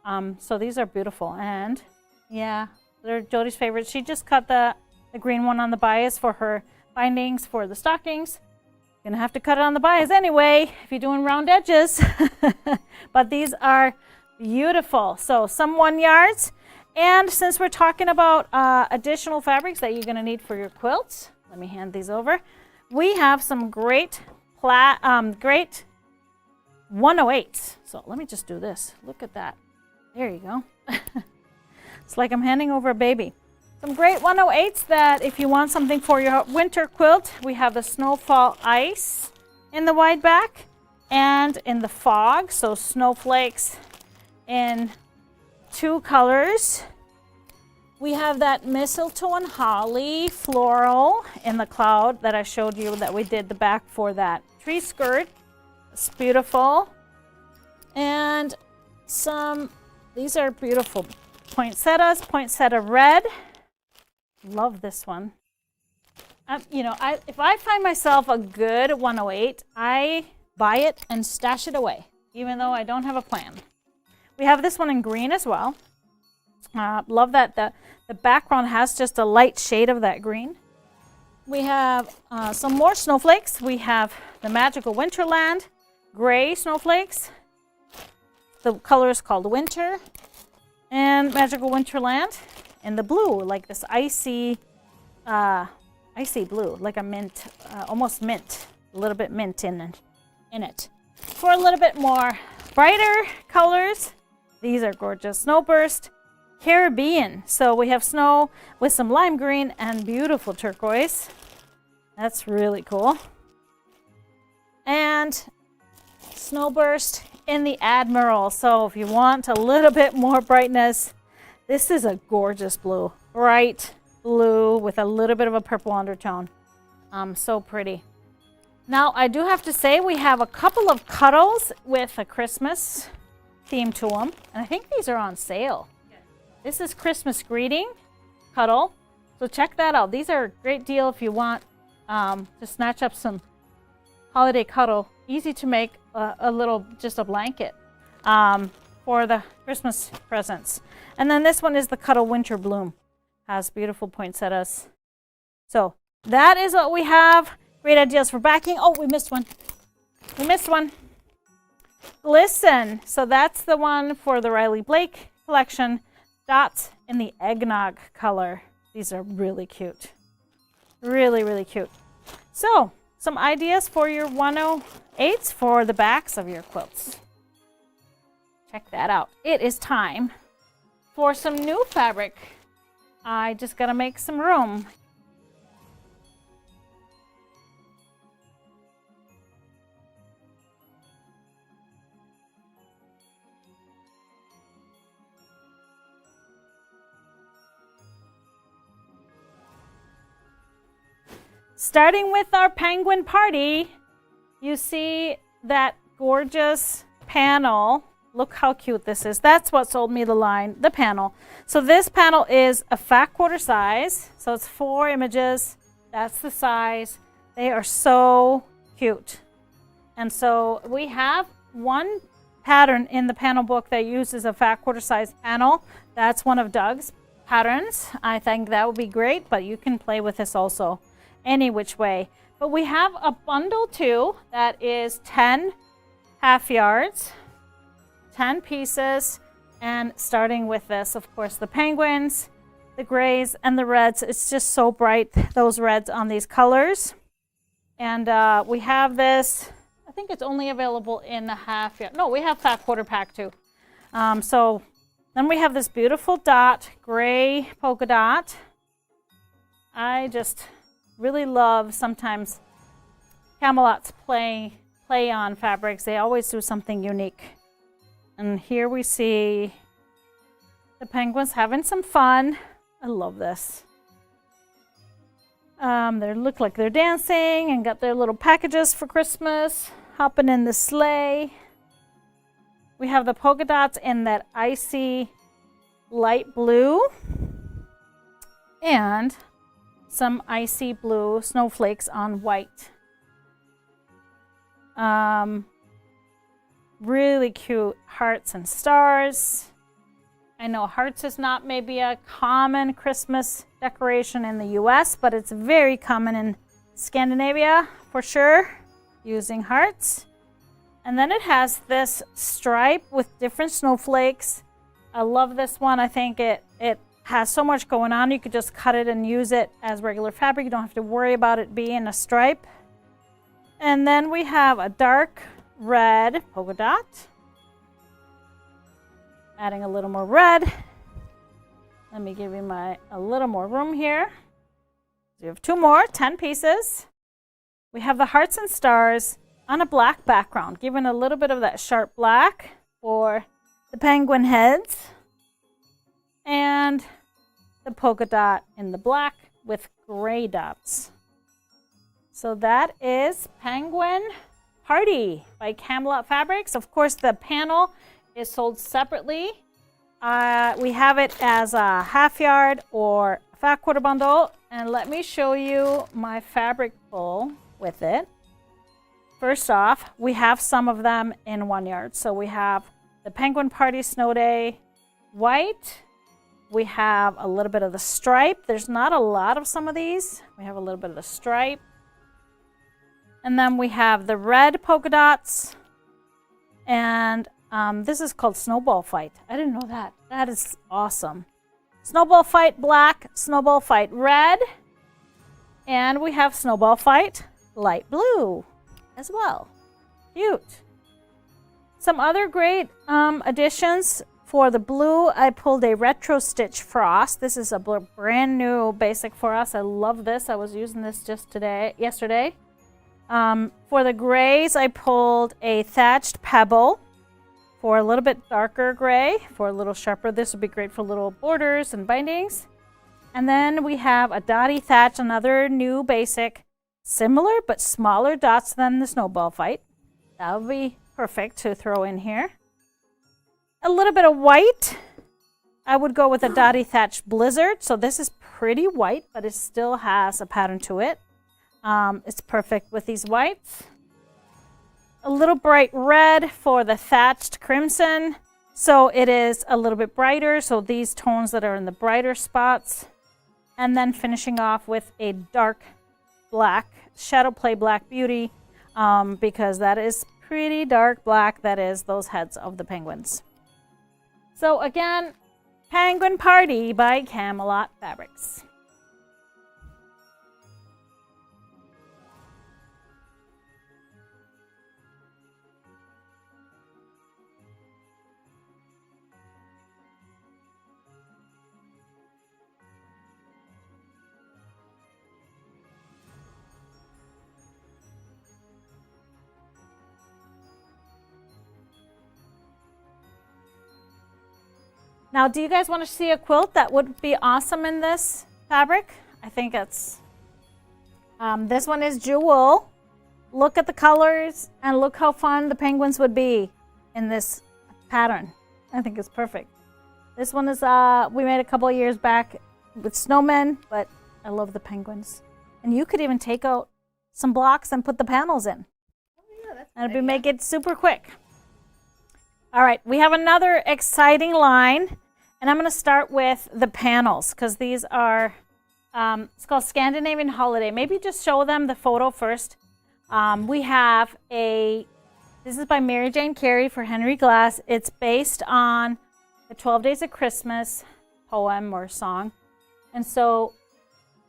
them. So these are beautiful, and yeah, they're Jody's favorites. She just cut the green one on the bias for her bindings for the stockings. Gonna have to cut it on the bias anyway if you're doing round edges. But these are beautiful. So some 1 yards. And since we're talking about additional fabrics that you're going to need for your quilts, let me hand these over. We have some great 108s. So let me just do this. Look at that. There you go. It's like I'm handing over a baby. Some great 108s that if you want something for your winter quilt, we have the Snowfall Ice in the wide back and in the fog. So snowflakes in 2 colors. We have that Mistletoe and Holly floral in the cloud that I showed you that we did the back for that tree skirt. It's beautiful. And these are beautiful poinsettias, poinsettia red. Love this one. If I find myself a good 108, I buy it and stash it away, even though I don't have a plan. We have this one in green as well. Love that the background has just a light shade of that green. We have some more snowflakes. We have the Magical Winterland gray snowflakes. The color is called Winter. And Magical Winterland in the blue, like this icy blue, like a mint, almost mint, a little bit mint in it. For a little bit more brighter colors, these are gorgeous. Snowburst Caribbean. So we have snow with some lime green and beautiful turquoise. That's really cool. And Snowburst in the Admiral. So if you want a little bit more brightness, this is a gorgeous blue. Bright blue with a little bit of a purple undertone. So pretty. Now I do have to say we have a couple of cuddles with a Christmas theme to them. And I think these are on sale. This is Christmas Greeting Cuddle. So check that out. These are a great deal if you want to snatch up some holiday cuddle. Easy to make a little, just a blanket for the Christmas presents. And then this one is the Cuddle Winter Bloom. Has beautiful poinsettias. So that is what we have. Great ideas for backing. Oh, we missed one. We missed one. Glisten. So that's the one for the Riley Blake collection. Dots in the eggnog color. These are really cute. Really, really cute. So, some ideas for your 108s for the backs of your quilts. Check that out. It is time for some new fabric. I just gotta make some room. Starting with our penguin party, you see that gorgeous panel. Look how cute this is. That's what sold me the line, the panel. So this panel is a fat quarter size. So it's 4 images. That's the size. They are so cute. And so we have one pattern in the panel book that uses a fat quarter size panel. That's one of Doug's patterns. I think that would be great, but you can play with this also any which way. But we have a bundle too that is 10 half yards, 10 pieces, and starting with this, of course, the penguins, the grays, and the reds. It's just so bright, those reds on these colors. And we have this, I think it's only available in the half yard. No, we have fat quarter pack too. So then we have this beautiful dot, gray polka dot. I just really love sometimes Camelot's play on fabrics. They always do something unique. And here we see the penguins having some fun. I love this. They look like they're dancing and got their little packages for Christmas, hopping in the sleigh. We have the polka dots in that icy light blue and some icy blue snowflakes on white. Really cute hearts and stars. I know hearts is not maybe a common Christmas decoration in the US, but it's very common in Scandinavia for sure, using hearts. And then it has this stripe with different snowflakes. I love this one. I think it has so much going on. You could just cut it and use it as regular fabric. You don't have to worry about it being a stripe. And then we have a dark red polka dot. Adding a little more red. Let me give you a little more room here. So you have 2 more, 10 pieces. We have the hearts and stars on a black background, giving a little bit of that sharp black for the penguin heads. And the polka dot in the black with gray dots. So that is Penguin Party by Camelot Fabrics. Of course, the panel is sold separately. We have it as a half yard or a fat quarter bundle. And let me show you my fabric pull with it. First off, we have some of them in 1 yard. So we have the Penguin Party Snow Day white. We have a little bit of the stripe. There's not a lot of some of these. We have a little bit of the stripe. And then we have the red polka dots. And this is called Snowball Fight. I didn't know that. That is awesome. Snowball Fight black, Snowball Fight red. And we have Snowball Fight light blue as well. Cute. Some other great additions. For the blue, I pulled a Retro Stitch Frost. This is a brand new basic for us. I love this. I was using this just yesterday. For the grays, I pulled a thatched pebble for a little bit darker gray, for a little sharper. This would be great for little borders and bindings. And then we have a dotty thatch, another new basic, similar but smaller dots than the snowball fight. That would be perfect to throw in here. A little bit of white. I would go with a dotty thatch blizzard. So this is pretty white, but it still has a pattern to it. It's perfect with these whites. A little bright red for the thatched crimson. So it is a little bit brighter. So these tones that are in the brighter spots. And then finishing off with a dark black, Shadow Play Black Beauty, because that is pretty dark black. That is those heads of the penguins. So again, Penguin Party by Camelot Fabrics. Now, do you guys want to see a quilt that would be awesome in this fabric? I think it's, this one is Jewel. Look at the colors and look how fun the penguins would be in this pattern. I think it's perfect. This one is, we made a couple of years back with snowmen, but I love the penguins. And you could even take out some blocks and put the panels in. Oh, yeah, that's and it'd make it super quick. All right, we have another exciting line. And I'm going to start with the panels because these are, it's called Scandinavian Holiday. Maybe just show them the photo first. We have this is by Mary Jane Carey for Henry Glass. It's based on the 12 Days of Christmas poem or song. And so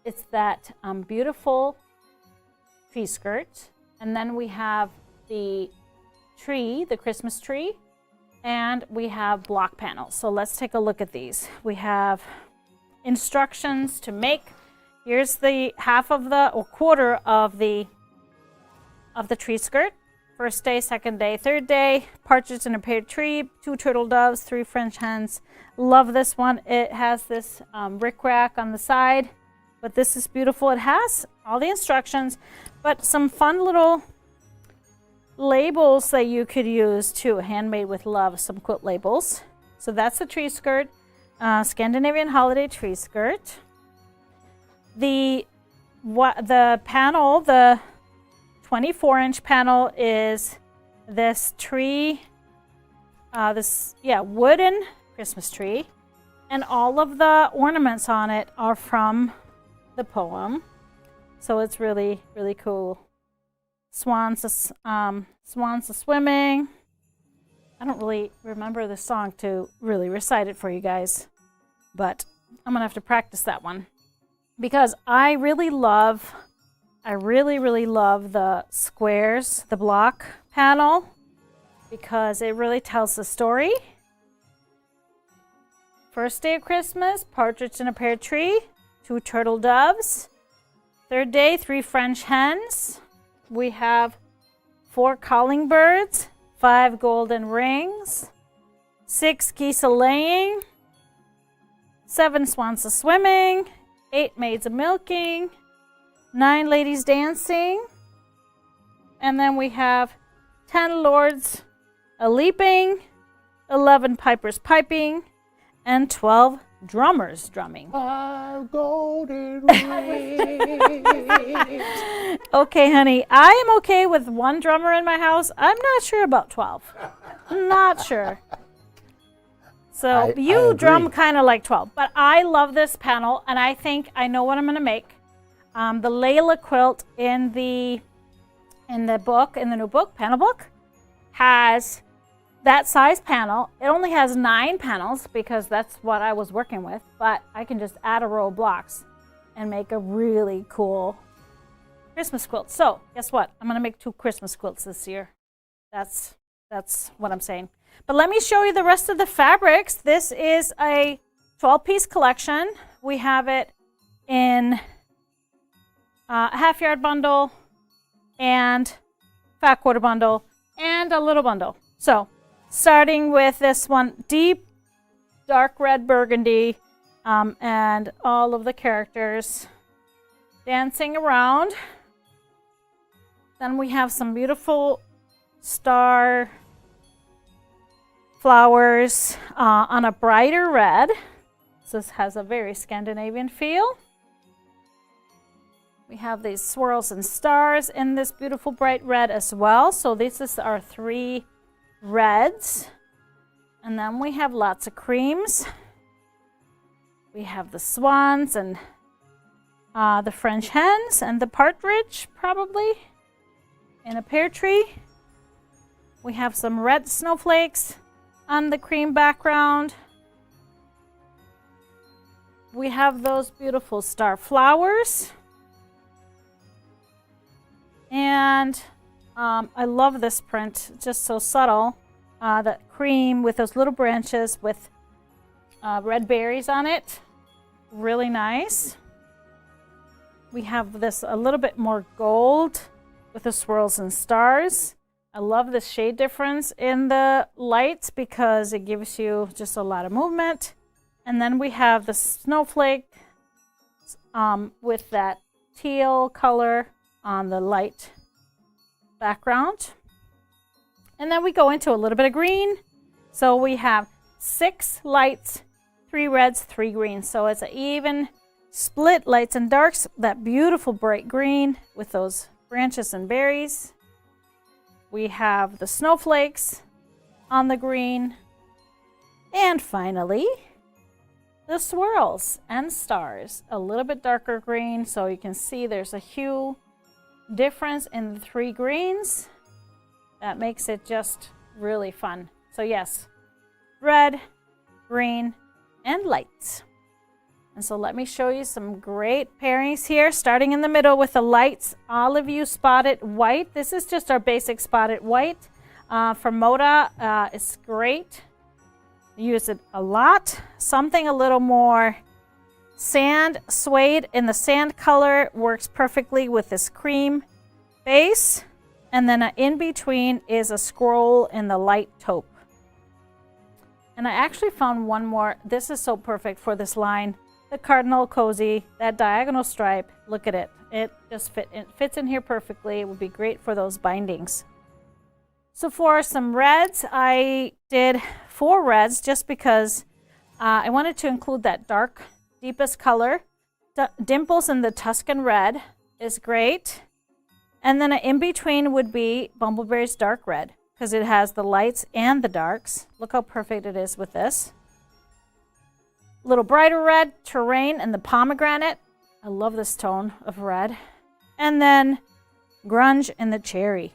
it's that beautiful tree skirt. And then we have the tree, the Christmas tree. And we have block panels. So let's take a look at these. We have instructions to make. Here's the half of the, or quarter of the tree skirt. First day, second day, third day. Partridge in a pear tree, 2 turtle doves, 3 French hens. Love this one. It has this rickrack on the side, but this is beautiful. It has all the instructions, but some fun little labels that you could use too, handmade with love, some quilt labels. So that's the tree skirt, Scandinavian Holiday tree skirt. The panel, the 24-inch panel is this tree, wooden Christmas tree, and all of the ornaments on it are from the poem. So it's really, really cool. Swans are swimming. I don't really remember the song to really recite it for you guys, but I'm gonna have to practice that one because I really love the squares, the block panel, because it really tells the story. First day of Christmas, partridge in a pear tree, 2 turtle doves. Third day, 3 French hens. We have 4 calling birds, 5 golden rings, 6 geese a laying, 7 swans a swimming, 8 maids a milking, 9 ladies dancing, and then we have 10 lords a leaping, 11 pipers piping, and 12 drummers drumming. 5 golden rings. Okay, honey, I am okay with 1 drummer in my house. I'm not sure about 12. Not sure. So you drum kind of like 12, but I love this panel, and I think I know what I'm going to make. The Layla quilt in the new book, panel book, has that size panel. It only has 9 panels because that's what I was working with, but I can just add a row of blocks and make a really cool Christmas quilt. So guess what? I'm going to make 2 Christmas quilts this year. That's what I'm saying. But let me show you the rest of the fabrics. This is a 12-piece collection. We have it in a half-yard bundle, and fat quarter bundle and a little bundle. So starting with this one, deep dark red burgundy, and all of the characters dancing around. Then we have some beautiful star flowers on a brighter red. So this has a very Scandinavian feel. We have these swirls and stars in this beautiful bright red as well. So this is our 3 reds. And then we have lots of creams. We have the swans and the French hens and the partridge, probably, in a pear tree. We have some red snowflakes on the cream background. We have those beautiful star flowers. And I love this print, just so subtle. That cream with those little branches with red berries on it. Really nice. We have this a little bit more gold with the swirls and stars. I love the shade difference in the lights because it gives you just a lot of movement. And then we have the snowflake with that teal color on the light background. And then we go into a little bit of green. So we have 6 lights, 3 reds, 3 greens. So it's an even split lights and darks, that beautiful bright green with those branches and berries. We have the snowflakes on the green. And finally, the swirls and stars, a little bit darker green. So you can see there's a hue difference in the 3 greens. That makes it just really fun. So yes, red, green, and lights. And so let me show you some great pairings here, starting in the middle with the lights. Olive You Spotted White. This is just our basic spotted white from Moda. It's great. Use it a lot. Something a little more sand suede in the sand color works perfectly with this cream base. And then in between is a scroll in the light taupe. And I actually found one more. This is so perfect for this line. The Cardinal Cozy, that diagonal stripe. Look at it. It just fits in here perfectly. It would be great for those bindings. So for some reds, I did 4 reds just because I wanted to include that dark, deepest color. Dimples in the Tuscan red is great. And then in between would be Bumbleberry's dark red because it has the lights and the darks. Look how perfect it is with this. Little brighter red, Terrain and the Pomegranate. I love this tone of red. And then Grunge and the Cherry.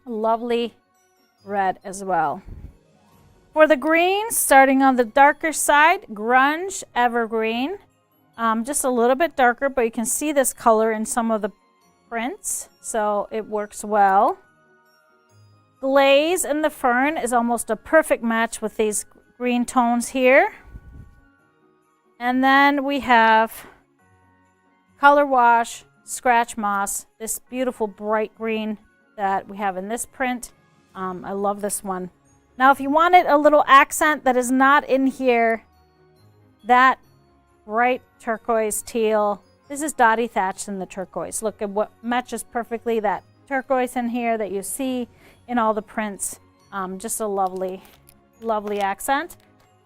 Lovely red as well. For the greens, starting on the darker side, Grunge Evergreen. Just a little bit darker, but you can see this color in some of the prints, so it works well. Glaze and the Fern is almost a perfect match with these green tones here. And then we have Color Wash, Scratch Moss, this beautiful bright green that we have in this print. I love this one. Now, if you wanted a little accent that is not in here, that bright turquoise teal, this is Dottie Thatched in the turquoise. Look at what matches perfectly that turquoise in here that you see in all the prints. Just a lovely, lovely accent.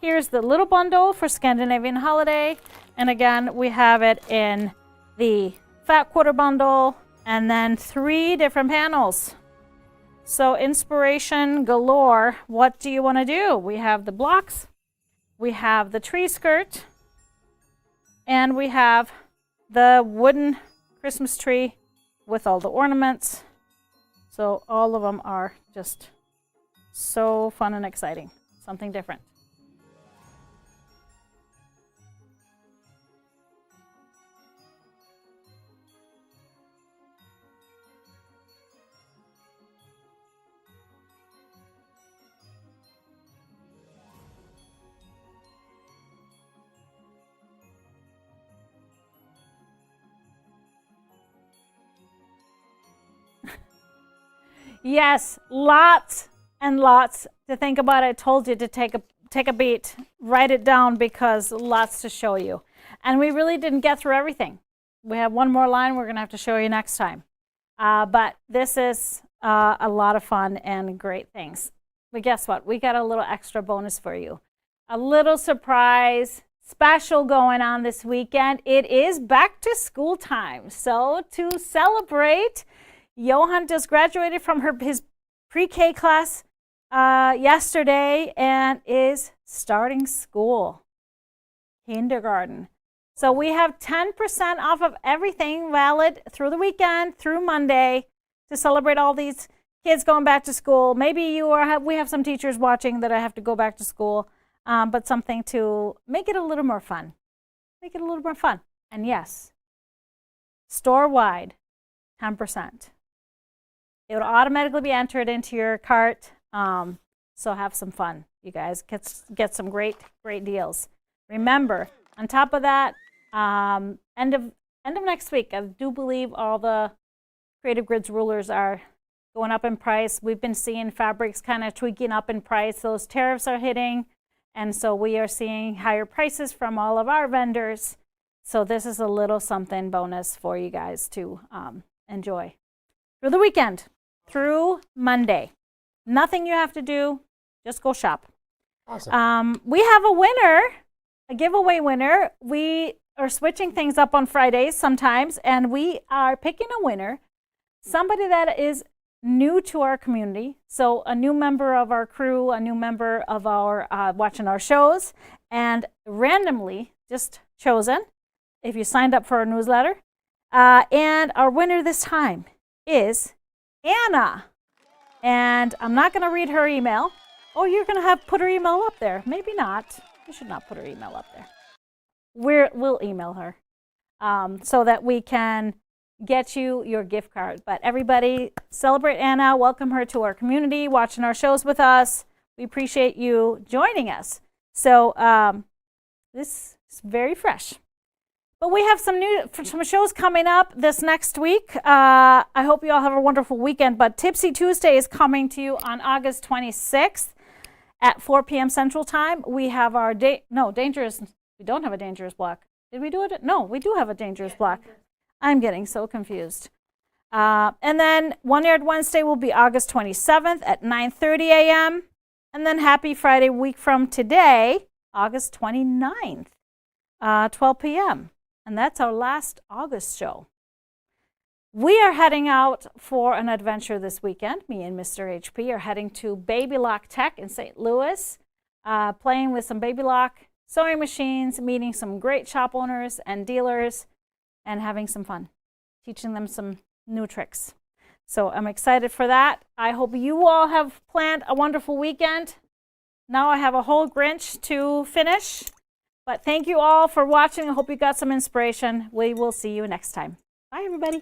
Here's the little bundle for Scandinavian Holiday. And again, we have it in the fat quarter bundle and then 3 different panels. So inspiration galore. What do you want to do? We have the blocks, we have the tree skirt, and we have the wooden Christmas tree with all the ornaments. So all of them are just so fun and exciting. Something different. Yes, lots and lots to think about. I told you to take a beat, write it down, because lots to show you. And we really didn't get through everything. We have one more line we're going to have to show you next time. But this is a lot of fun and great things. But guess what? We got a little extra bonus for you. A little surprise special going on this weekend. It is back to school time. So to celebrate, Johan just graduated from his pre-K class yesterday and is starting school, kindergarten. So we have 10% off of everything, valid through the weekend, through Monday, to celebrate all these kids going back to school. Maybe we have some teachers watching that I have to go back to school, but something to make it a little more fun. Make it a little more fun. And yes, store-wide, 10%. It will automatically be entered into your cart. So have some fun, you guys. Get some great deals. Remember, on top of that, end of next week, I do believe all the Creative Grids rulers are going up in price. We've been seeing fabrics kind of tweaking up in price. Those tariffs are hitting, and so we are seeing higher prices from all of our vendors. So this is a little something bonus for you guys to enjoy through the weekend, through Monday. Nothing you have to do, just go shop. Awesome. We have a winner, a giveaway winner. We are switching things up on Fridays sometimes, and we are picking a winner, somebody that is new to our community. So a new member of our crew, a new member of our watching our shows, and randomly just chosen if you signed up for our newsletter. And our winner this time is Anna. And I'm not going to read her email. Oh, you're going to have put her email up there. Maybe not. You should not put her email up there. We'll email her so that we can get you your gift card. But everybody, celebrate Anna. Welcome her to our community, watching our shows with us. We appreciate you joining us. So this is very fresh. But we have some shows coming up this next week. I hope you all have a wonderful weekend. But Tipsy Tuesday is coming to you on August 26th at 4 p.m. Central Time. We have our dangerous. We don't have a dangerous block. Did we do it? No, we do have a dangerous block. I'm getting so confused. And then One Yard Wednesday will be August 27th at 9:30 a.m. And then Happy Friday week from today, August 29th, 12 p.m. And that's our last August show. We are heading out for an adventure this weekend. Me and Mr. HP are heading to Baby Lock Tech in St. Louis, playing with some Baby Lock sewing machines, meeting some great shop owners and dealers, and having some fun, teaching them some new tricks. So I'm excited for that. I hope you all have planned a wonderful weekend. Now I have a whole Grinch to finish. But thank you all for watching. I hope you got some inspiration. We will see you next time. Bye, everybody.